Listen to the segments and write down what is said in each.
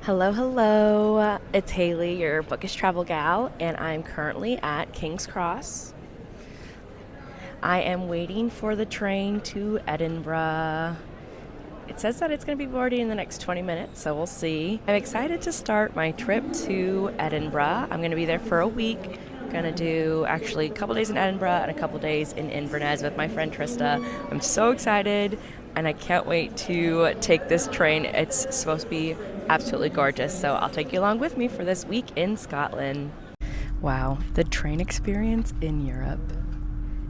Hello, hello. It's Haley, your bookish travel gal, and I'm currently at King's Cross. I am waiting for the train to Edinburgh. It says that it's going to be boarding in the next 20 minutes, so we'll see. I'm excited to start my trip to Edinburgh. I'm going to be there for a week. I'm going to do actually a couple days in Edinburgh and a couple days in Inverness with my friend Trista. I'm so excited, and I can't wait to take this train. It's supposed to be absolutely gorgeous, so I'll take you along with me for this week in Scotland. Wow, the train experience in Europe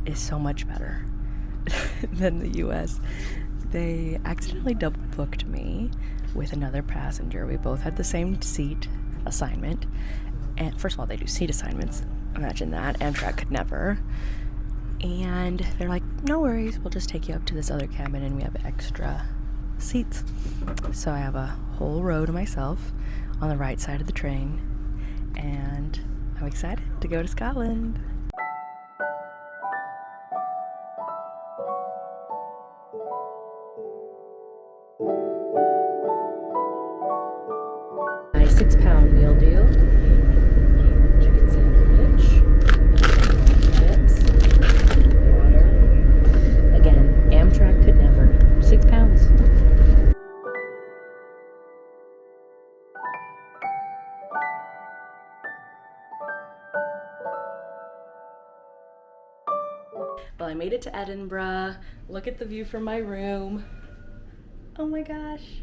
is so much better than the US. They accidentally double booked me with another passenger. We both had the same seat assignment. And first of all, they do seat assignments. Imagine that. Amtrak could never. And they're like, no worries, we'll just take you up to this other cabin and we have extra seats. So I have a whole row to myself on the right side of the train. And I'm excited to go to Scotland. My £6 meal deal. Chicken sandwich, chips, water. Again, Amtrak could never. £6. Well, I made it to Edinburgh. Look at the view from my room. Oh my gosh.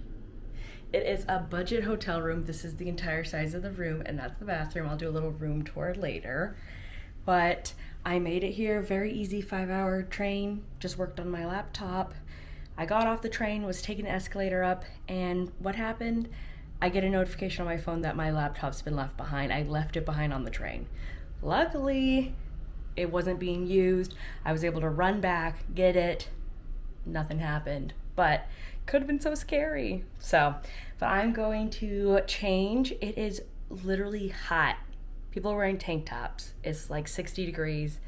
It is a budget hotel room. This is the entire size of the room, and that's the bathroom. I'll do a little room tour later. But I made it here. Very easy 5-hour train. Just worked on my laptop. I got off the train, was taking the escalator up, and what happened? I get a notification on my phone that my laptop's been left behind. I left it behind on the train. Luckily, it wasn't being used. I was able to run back, get it. Nothing happened, but could have been so scary. But I'm going to change. It is literally hot. People are wearing tank tops. It's like 60 degrees.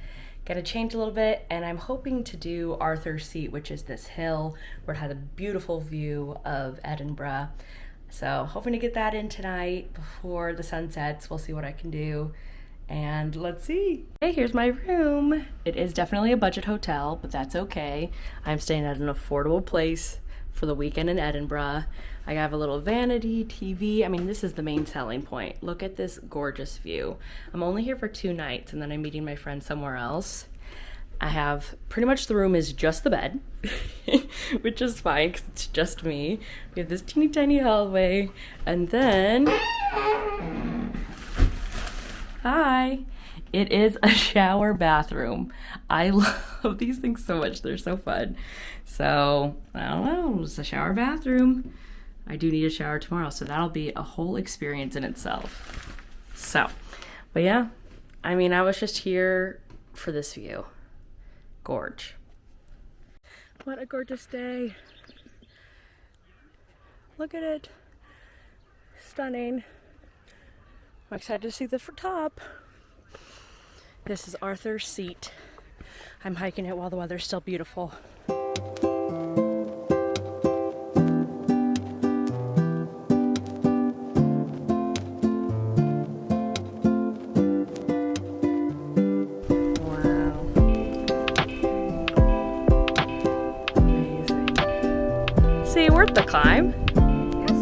Gotta change a little bit, and I'm hoping to do Arthur's Seat, which is this hill where it has a beautiful view of Edinburgh. So hoping to get that in tonight before the sun sets. We'll see what I can do. And let's see. Hey, here's my room. It is definitely a budget hotel, but that's okay. I'm staying at an affordable place for the weekend in Edinburgh. I have a little vanity TV. I mean, this is the main selling point. Look at this gorgeous view. I'm only here for 2 nights, and then I'm meeting my friend somewhere else. I have pretty much the room is just the bed, which is fine because it's just me. We have this teeny tiny hallway, and then hi. It is a shower bathroom. I love these things so much. They're so fun. So, I don't know. It's a shower bathroom. I do need a shower tomorrow, so that'll be a whole experience in itself. But yeah. I mean, I was just here for this view. Gorge. What a gorgeous day. Look at it. Stunning. I'm excited to see the top. This is Arthur's Seat. I'm hiking it while the weather's still beautiful. Wow. Amazing. See, worth the climb. Yes.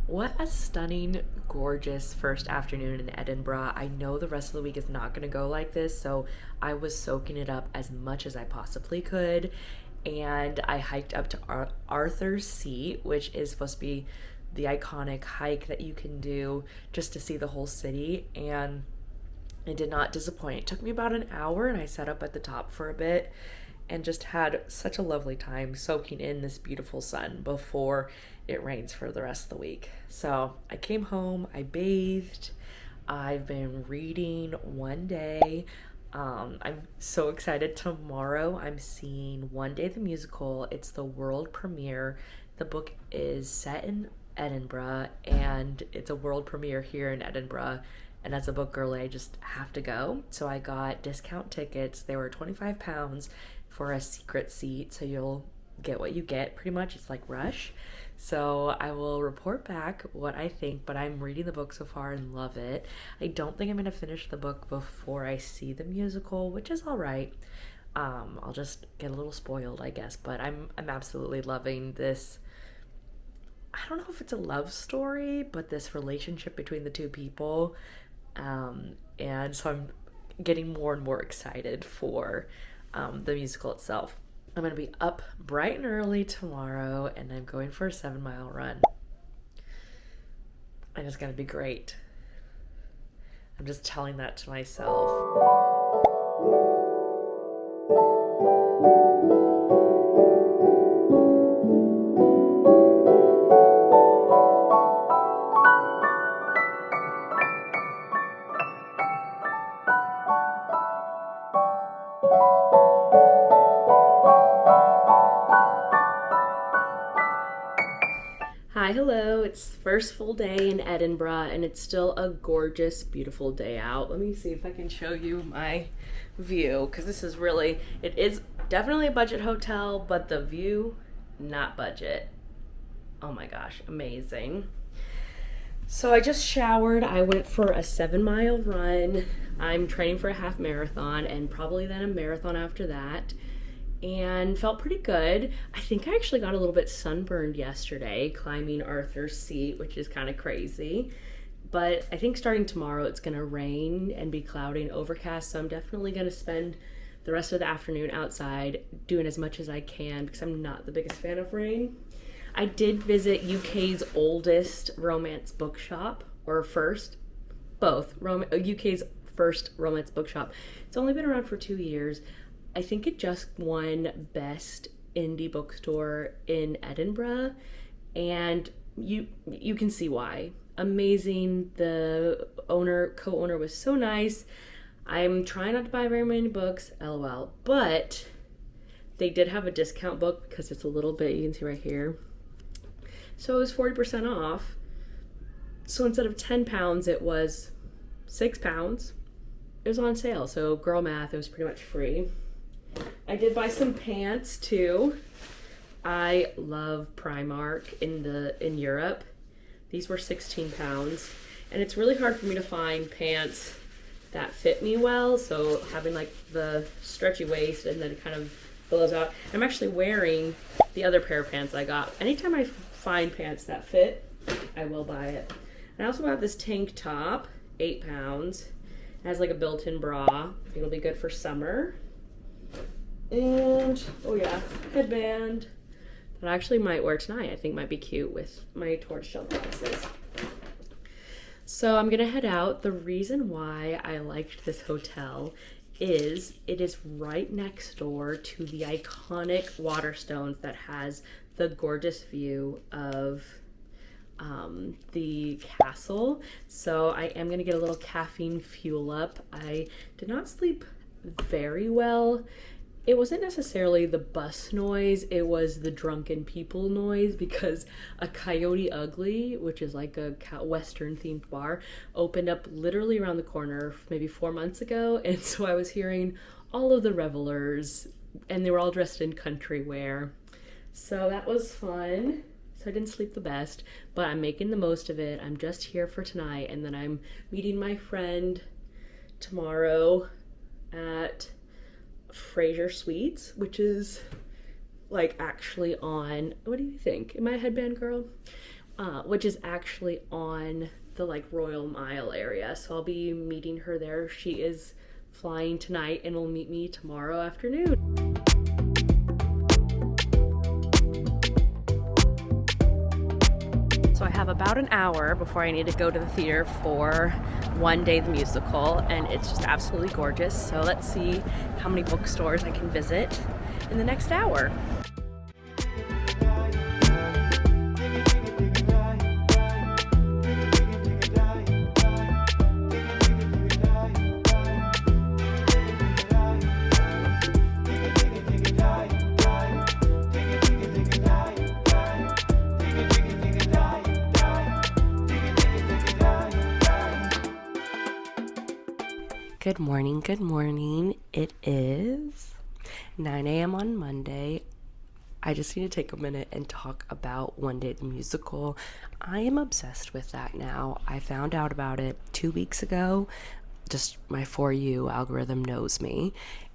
What a stunning, gorgeous first afternoon in Edinburgh. I know the rest of the week is not going to go like this, so I was soaking it up as much as I possibly could. And I hiked up to Arthur's Seat, which is supposed to be the iconic hike that you can do just to see the whole city. And it did not disappoint. It took me about an hour, and I sat up at the top for a bit and just had such a lovely time soaking in this beautiful sun before it rains for the rest of the week. So I came home, I bathed, I've been reading one day. I'm so excited. Tomorrow I'm seeing One Day the Musical. It's the world premiere. The book is set in Edinburgh, and it's a world premiere here in Edinburgh. And as a book girly, I just have to go. So I got discount tickets. They were £25 for a secret seat, so you'll get what you get pretty much. It's like Rush. So I will report back what I think, but I'm reading the book so far and love it. I don't think I'm going to finish the book before I see the musical, which is all right. I'll just get a little spoiled, I guess, but I'm absolutely loving this. I don't know if it's a love story, but this relationship between the two people. And so I'm getting more and more excited for the musical itself. I'm going to be up bright and early tomorrow, and I'm going for a 7-mile run. And it's going to be great. I'm just telling that to myself. Hi, hello. It's first full day in Edinburgh, and it's still a gorgeous, beautiful day out. Let me see if I can show you my view, because this is really, it is definitely a budget hotel, but the view, not budget. Oh my gosh, amazing. So I just showered. I went for a 7-mile run. I'm training for a half marathon and probably then a marathon after that. And felt pretty good. I think I actually got a little bit sunburned yesterday climbing Arthur's Seat, which is kind of crazy. But I think starting tomorrow it's gonna rain and be cloudy and overcast, so I'm definitely gonna spend the rest of the afternoon outside doing as much as I can because I'm not the biggest fan of rain. I did visit UK's oldest romance bookshop, or first, both, UK's first romance bookshop. It's only been around for 2 years. I think it just won Best Indie Bookstore in Edinburgh, and you can see why. Amazing. The co-owner was so nice. I'm trying not to buy very many books, LOL, but they did have a discount book because it's a little bit, you can see right here. So it was 40% off. So instead of £10, it was £6. It was on sale, so girl math, it was pretty much free. I did buy some pants too. I love Primark in Europe. These were £16, and it's really hard for me to find pants that fit me well, so having like the stretchy waist and then it kind of billows out. I'm actually wearing the other pair of pants I got. Anytime I find pants that fit, I will buy it. And I also got this tank top, £8. It has like a built-in bra. It'll be good for summer. And, oh yeah, headband that I actually might wear tonight. I think might be cute with my tortoiseshell glasses. So I'm gonna head out. The reason why I liked this hotel is it is right next door to the iconic Waterstones that has the gorgeous view of the castle. So I am gonna get a little caffeine fuel up. I did not sleep very well. It wasn't necessarily the bus noise, it was the drunken people noise, because a Coyote Ugly, which is like a Western themed bar, opened up literally around the corner maybe 4 months ago, and so I was hearing all of the revelers, and they were all dressed in country wear. So that was fun. So I didn't sleep the best, but I'm making the most of it. I'm just here for tonight, and then I'm meeting my friend tomorrow at Fraser Suites, which is like actually on, what do you think? Am I a headband girl? Which is actually on the like Royal Mile area. So I'll be meeting her there. She is flying tonight and will meet me tomorrow afternoon. So I have about an hour before I need to go to the theater for One Day the Musical, and it's just absolutely gorgeous. So let's see how many bookstores I can visit in the next hour. Good morning, good morning. It is 9 a.m. on Monday. I just need to take a minute and talk about One Day the Musical. I am obsessed with that now. I found out about it 2 weeks ago. Just my For You algorithm knows me.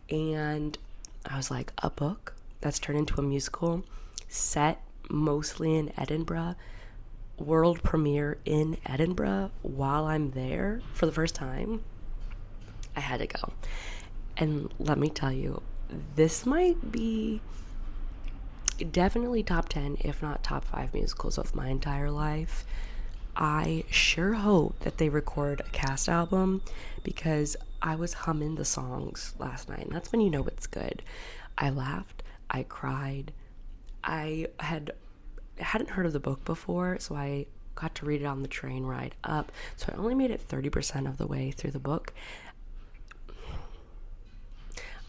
And I was like, a book that's turned into a musical, set mostly in Edinburgh, world premiere in Edinburgh while I'm there for the first time. I had to go. And let me tell you, this might be definitely top 10, if not top 5 musicals of my entire life. I sure hope that they record a cast album, because I was humming the songs last night, and that's when you know it's good. I laughed, I cried. I hadn't heard of the book before, so I got to read it on the train ride up. So I only made it 30% of the way through the book.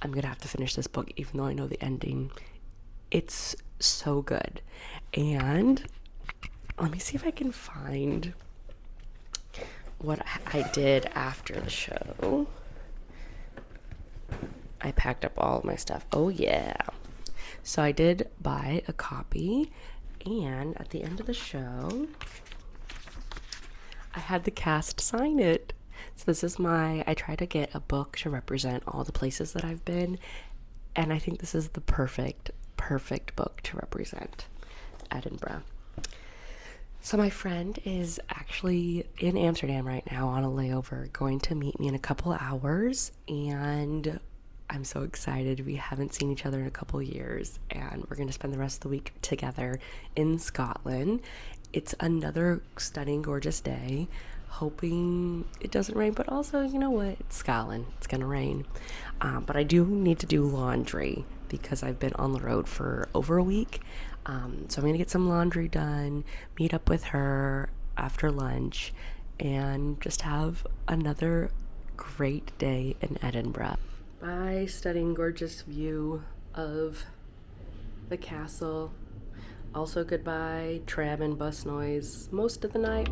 I'm gonna have to finish this book even though I know the ending. It's so good. And let me see if I can find what I did after the show. I packed up all of my stuff. Oh yeah. So I did buy a copy, and at the end of the show, I had the cast sign it. So this is I try to get a book to represent all the places that I've been, and I think this is the perfect book to represent Edinburgh. So my friend is actually in Amsterdam right now on a layover, going to meet me in a couple hours, and I'm so excited. We haven't seen each other in a couple years, and we're going to spend the rest of the week together in Scotland. It's another stunning, gorgeous day. Hoping it doesn't rain, but also, you know what? It's Scotland. It's going to rain. But I do need to do laundry because I've been on the road for over a week. So I'm going to get some laundry done, meet up with her after lunch, and just have another great day in Edinburgh. Bye, stunning, gorgeous view of the castle. Also goodbye, tram and bus noise most of the night.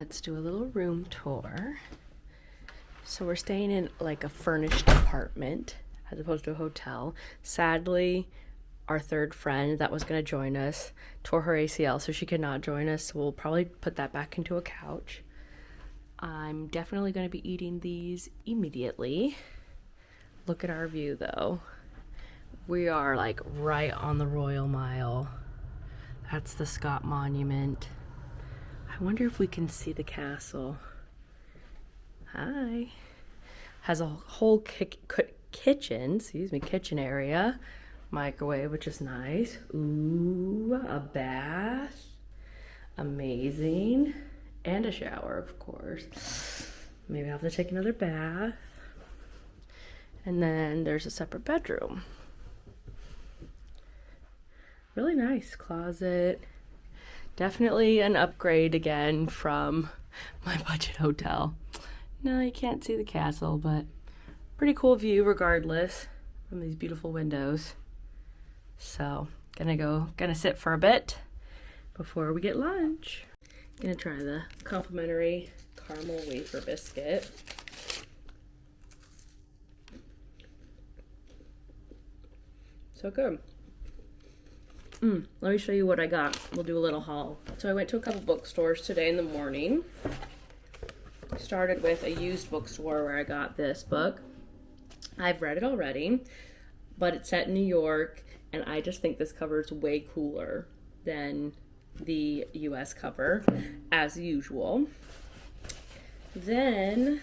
Let's do a little room tour. So we're staying in like a furnished apartment as opposed to a hotel. Sadly, our third friend that was going to join us tore her ACL, so she could not join us. So we'll probably put that back into a couch. I'm definitely going to be eating these immediately. Look at our view though. We are like right on the Royal Mile. That's the Scott Monument. I wonder if we can see the castle. Hi. Has a whole kitchen area. Microwave, which is nice. Ooh, a bath. Amazing. And a shower, of course. Maybe I'll have to take another bath. And then there's a separate bedroom. Really nice closet. Definitely an upgrade again from my budget hotel. No, you can't see the castle, but pretty cool view regardless from these beautiful windows. So, gonna sit for a bit before we get lunch. Gonna try the complimentary caramel wafer biscuit. So good. Let me show you what I got. We'll do a little haul. So I went to a couple bookstores today in the morning. Started with a used bookstore where I got this book. I've read it already, but it's set in New York, and I just think this cover is way cooler than the US cover, as usual. Then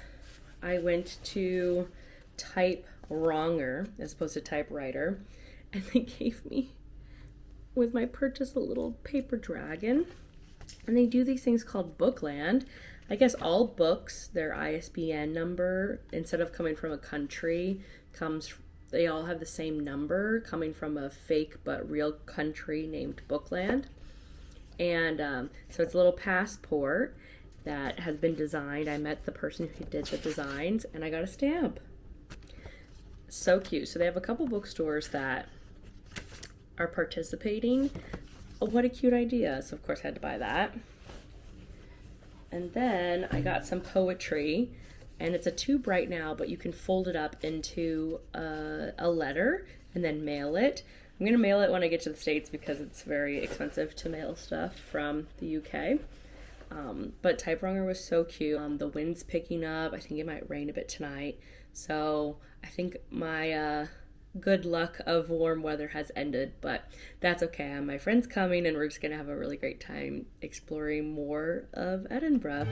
I went to Type Wronger as opposed to Typewriter, and they gave me with my purchase, a little paper dragon. And they do these things called Bookland. I guess all books, their ISBN number, instead of coming from a country, they all have the same number coming from a fake but real country named Bookland. And so it's a little passport that has been designed. I met the person who did the designs and I got a stamp. So cute. So they have a couple bookstores that are participating. Oh, what a cute idea. So of course I had to buy that. And then I got some poetry, and it's a tube right now, but you can fold it up into a letter and then mail it. I'm gonna mail it when I get to the States because it's very expensive to mail stuff from the UK. But Typewriter was so cute. The wind's picking up. I think it might rain a bit tonight. So I think my good luck of warm weather has ended, but that's okay. My friend's coming and we're just gonna have a really great time exploring more of Edinburgh.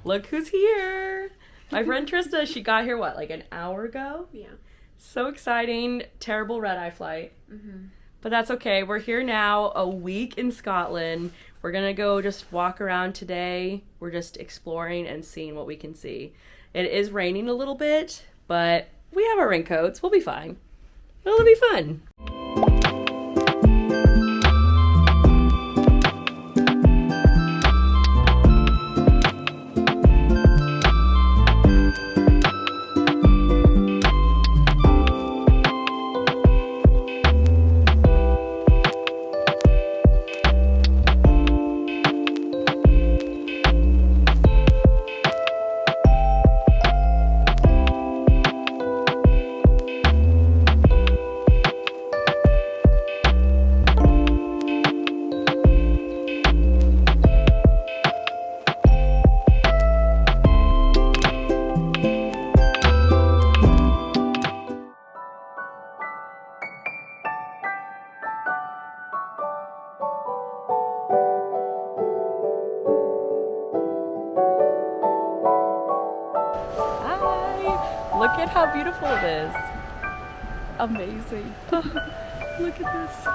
Look who's here! My friend Trista, she got here like an hour ago? Yeah. So exciting. Terrible red-eye flight. Mm-hmm. But that's okay. We're here now, a week in Scotland. We're going to go just walk around today. We're just exploring and seeing what we can see. It is raining a little bit, but we have our raincoats. We'll be fine. It'll be fun. Look at how beautiful it is. Amazing. Look at this.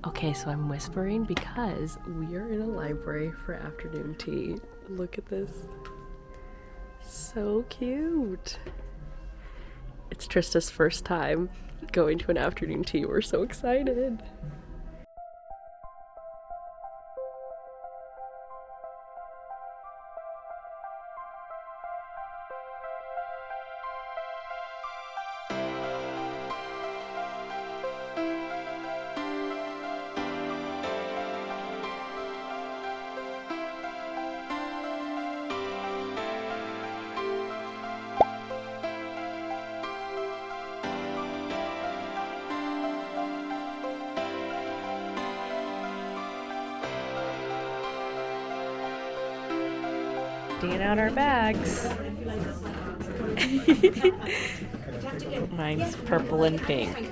Okay, so I'm whispering because we are in a library for afternoon tea. Look at this. So cute. It's Trista's first time going to an afternoon tea. We're so excited. Digging out our bags. Mine's purple and pink.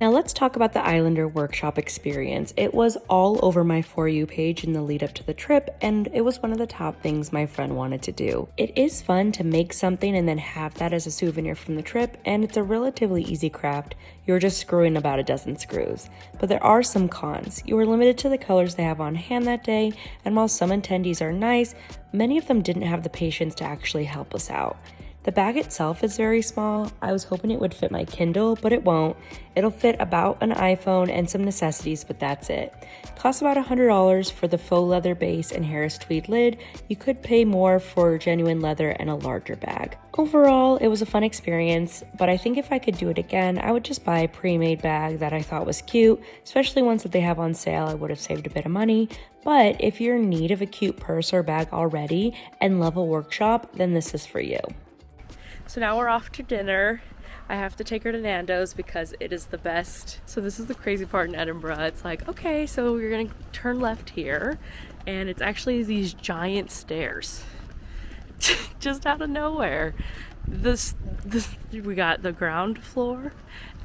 Now let's talk about the Islander workshop experience. It was all over my For You page in the lead up to the trip, and it was one of the top things my friend wanted to do. It is fun to make something and then have that as a souvenir from the trip, and it's a relatively easy craft. You're just screwing about a dozen screws. But there are some cons. You are limited to the colors they have on hand that day, and while some attendees are nice, many of them didn't have the patience to actually help us out. The bag itself is very small. I was hoping it would fit my Kindle, but it won't. It'll fit about an iPhone and some necessities, but that's it. It costs about $100 for the faux leather base and Harris tweed lid. You could pay more for genuine leather and a larger bag. Overall, it was a fun experience, but I think if I could do it again, I would just buy a pre-made bag that I thought was cute, especially ones that they have on sale. I would have saved a bit of money. But if you're in need of a cute purse or bag already and love a workshop, then this is for you. So now we're off to dinner. I have to take her to Nando's because it is the best. So this is the crazy part in Edinburgh. It's like, okay, so you're gonna turn left here, and it's actually these giant stairs just out of nowhere. This we got the ground floor,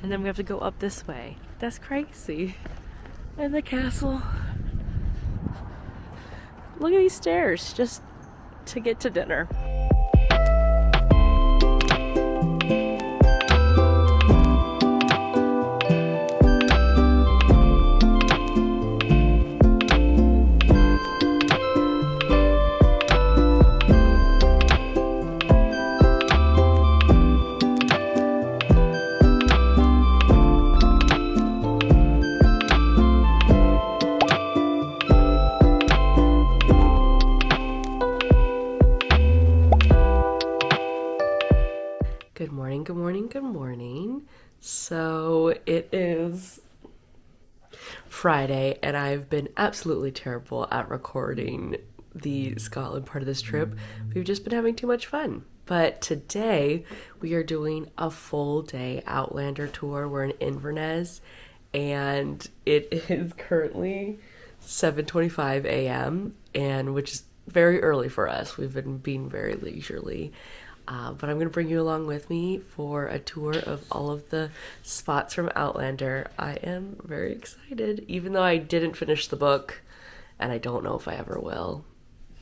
and then we have to go up this way. That's crazy. And the castle. Look at these stairs just to get to dinner. Good morning. So it is Friday, and I've been absolutely terrible at recording the Scotland part of this trip. We've just been having too much fun. But today we are doing a full day Outlander tour. We're in Inverness, and it is currently 7:25 a.m. and which is very early for us. We've been being very leisurely. But I'm going to bring you along with me for a tour of all of the spots from Outlander. I am very excited, even though I didn't finish the book, and I don't know if I ever will.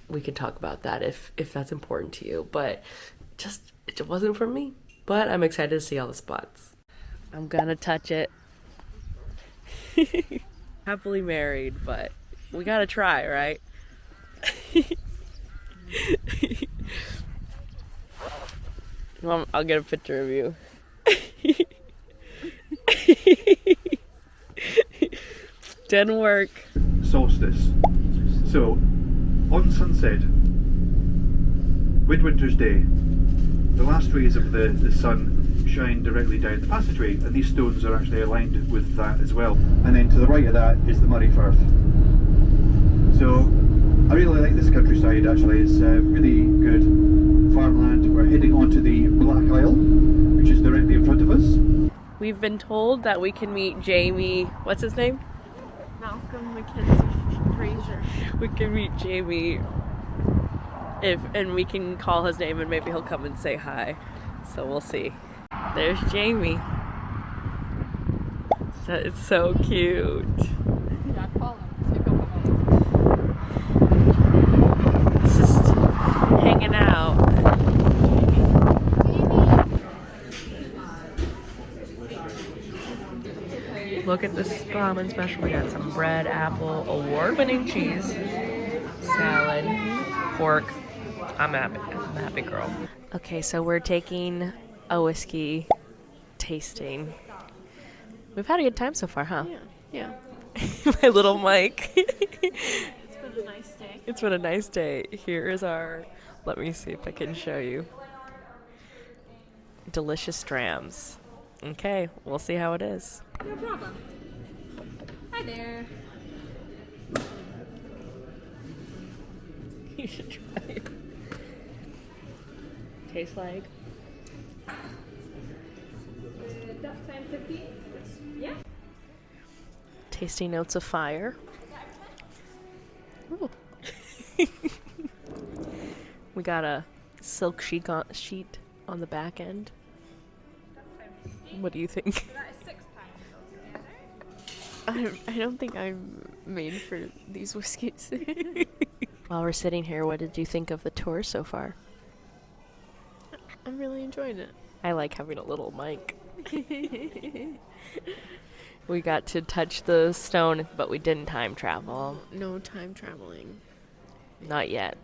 We can talk about that if that's important to you, but it wasn't for me. But I'm excited to see all the spots. I'm gonna touch it. Happily married, but we gotta try, right? Mom, I'll get a picture of you. Didn't work. Solstice. So, on sunset, Midwinter's Day, the last rays of the sun shine directly down the passageway, and these stones are actually aligned with that as well. And then to the right of that is the Murray Firth. So, I really like this countryside actually. It's really good farmland. We're heading onto the Black Isle, which is directly in front of us. We've been told that we can meet Jamie, what's his name? Malcolm Mackenzie Fraser. We can meet Jamie and we can call his name and maybe he'll come and say hi. So we'll see. There's Jamie. It's so cute. Yeah, call him. Take a photo. Just hanging out. Look at this ramen special. We got some bread, apple, award-winning cheese, salad, pork. I'm a happy girl. Okay, so we're taking a whiskey tasting. We've had a good time so far, huh? Yeah. My little mic. It's been a nice day. It's been a nice day. Here is our, let me see if I can show you. Delicious drams. Okay, we'll see how it is. No problem. Hi there. You should try it. Tastes like? Duck time 15? Yeah. Tasty notes of fire. Ooh. We got a silk sheet on the back end. What do you think? I don't think I'm made for these whiskeys. While we're sitting here, what did you think of the tour so far? I'm really enjoying it. I like having a little mic. We got to touch the stone, but we didn't time travel. No time traveling. Not yet.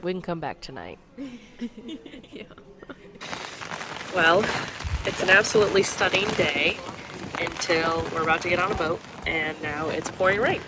We can come back tonight. Yeah. Well, it's an absolutely stunning day until we're about to get on a boat, and now it's pouring rain.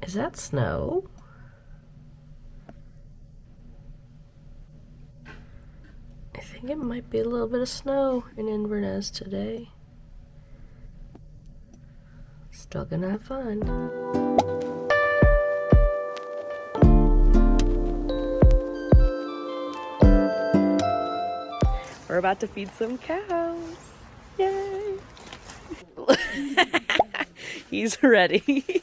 Is that snow? think it might be a little bit of snow in Inverness today. Still gonna have fun. We're about to feed some cows. Yay! He's ready.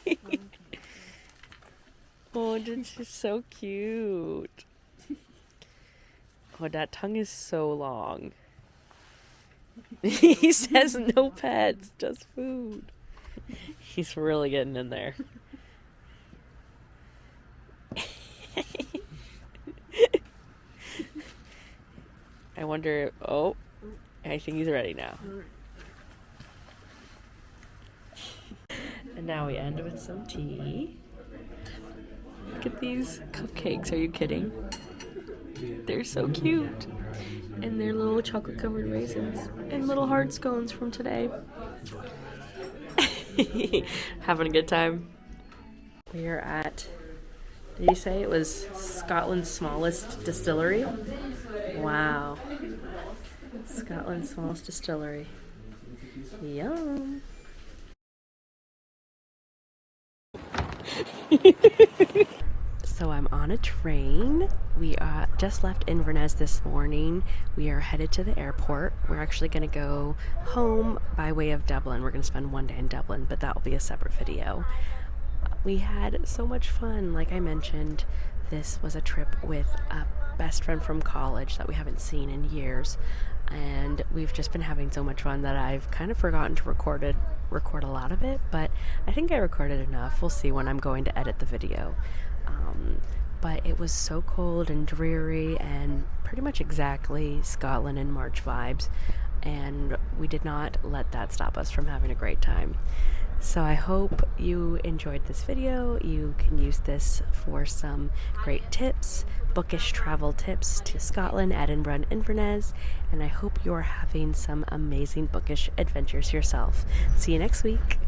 Oh, this is so cute. Oh, that tongue is so long. He says no pets, just food. He's really getting in there. I wonder, oh, I think he's ready now. And now we end with some tea. Look at these cupcakes, are you kidding? They're so cute. And they're little chocolate covered raisins and little hard scones from today. Having a good time. We are at, did you say it was Scotland's smallest distillery? Wow. Scotland's smallest distillery. Yum. So I'm on a train. We just left Inverness this morning. We are headed to the airport. We're actually going to go home by way of Dublin. We're going to spend one day in Dublin, but that will be a separate video. We had so much fun. Like I mentioned, this was a trip with a best friend from college that we haven't seen in years. And we've just been having so much fun that I've kind of forgotten to record a lot of it, but I think I recorded enough. We'll see when I'm going to edit the video. But it was so cold and dreary and pretty much exactly Scotland in March vibes, and we did not let that stop us from having a great time. So I hope you enjoyed this video. You can use this for some great tips, bookish travel tips to Scotland, Edinburgh and Inverness, and I hope you're having some amazing bookish adventures yourself. See you next week.